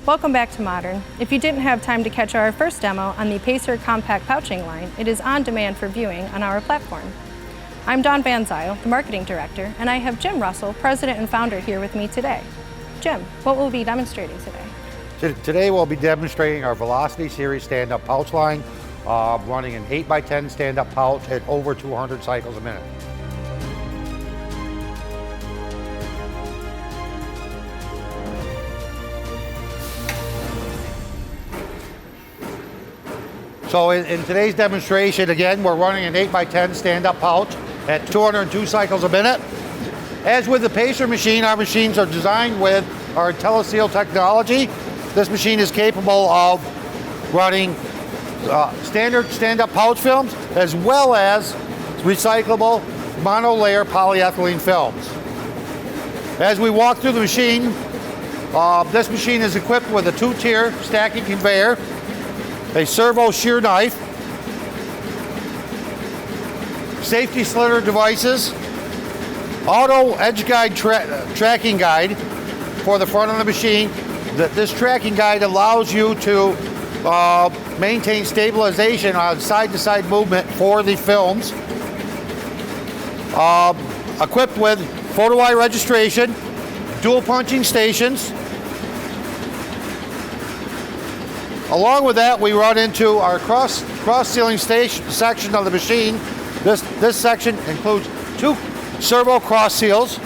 Welcome back to Modern. If you didn't have time to catch our first demo on the Pacer compact pouching line, it is on demand for viewing on our platform. I'm Dawn Van Zyl, the Marketing Director, and I have Jim Russell, President and Founder, here with me today. Jim, what will we be demonstrating today? Today we'll be demonstrating our Velocity Series stand-up pouch line, running an 8x10 stand-up pouch at over 200 cycles a minute. So in today's demonstration, again, we're running an 8x10 stand-up pouch at 202 cycles a minute. As with the Pacer machine, our machines are designed with our IntelliSeal technology. This machine is capable of running standard stand-up pouch films as well as recyclable monolayer polyethylene films. As we walk through the machine, this machine is equipped with a 2-tier stacking conveyor, a servo shear knife, safety slitter devices, auto edge guide tracking guide for the front of the machine. This tracking guide allows you to maintain stabilization on side-to-side movement for the films. Equipped with photo eye registration, dual punching stations. Along with that, we run into our cross sealing section of the machine. This section includes 2 servo cross seals,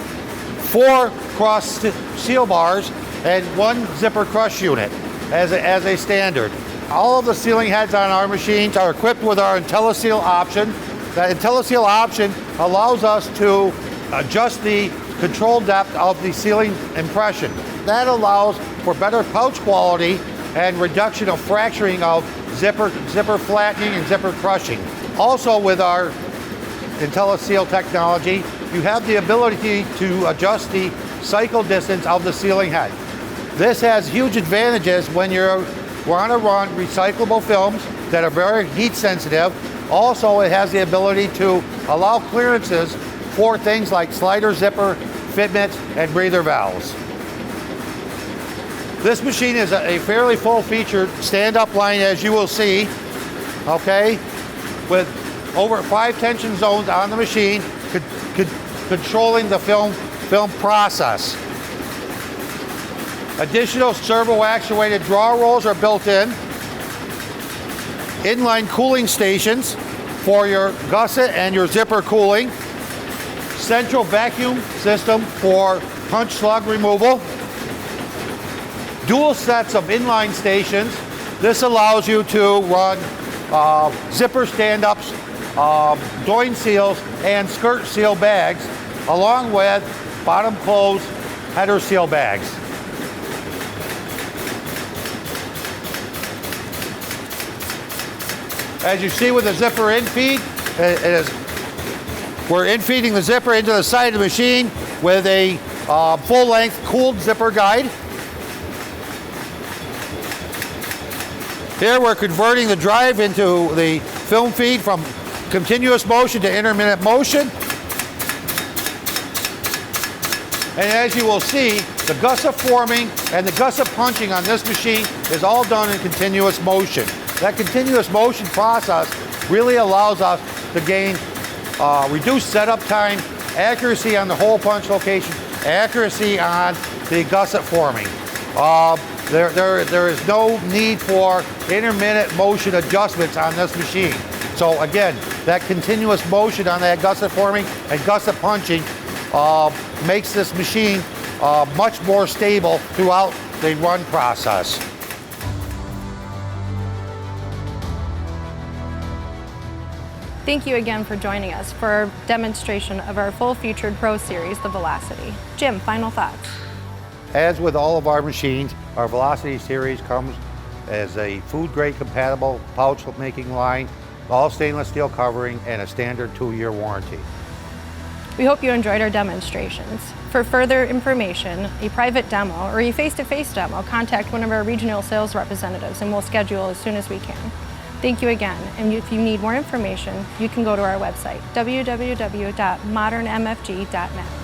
4 cross seal bars, and 1 zipper crush unit as a standard. All of the sealing heads on our machines are equipped with our IntelliSeal option. That IntelliSeal option allows us to adjust the control depth of the sealing impression. That allows for better pouch quality and reduction of fracturing of zipper flattening and zipper crushing. Also, with our IntelliSeal technology, you have the ability to adjust the cycle distance of the sealing head. This has huge advantages when you're on a run recyclable films that are very heat sensitive. Also, it has the ability to allow clearances for things like slider zipper, fitments, and breather valves. This machine is a fairly full-featured stand-up line, as you will see, okay, with over 5 tension zones on the machine, controlling the film process. Additional servo-actuated draw rolls are built in. Inline cooling stations for your gusset and your zipper cooling. Central vacuum system for punch slug removal. Dual sets of inline stations. This allows you to run zipper stand-ups, join seals, and skirt seal bags, along with bottom close header seal bags. As you see with the zipper infeed, we're infeeding the zipper into the side of the machine with a full-length cooled zipper guide. Here we're converting the drive into the film feed from continuous motion to intermittent motion. And as you will see, the gusset forming and the gusset punching on this machine is all done in continuous motion. That continuous motion process really allows us to gain reduced setup time, accuracy on the hole punch location, accuracy on the gusset forming. There is no need for intermittent motion adjustments on this machine. So again, that continuous motion on that gusset forming and gusset punching makes this machine much more stable throughout the run process. Thank you again for joining us for our demonstration of our full-featured Pro Series, the Velocity. Jim, final thoughts? As with all of our machines, our Velocity Series comes as a food-grade compatible pouch making line, all stainless steel covering, and a standard 2-year warranty. We hope you enjoyed our demonstrations. For further information, a private demo, or a face-to-face demo, contact one of our regional sales representatives and we'll schedule as soon as we can. Thank you again, and if you need more information, you can go to our website, www.modernmfg.net.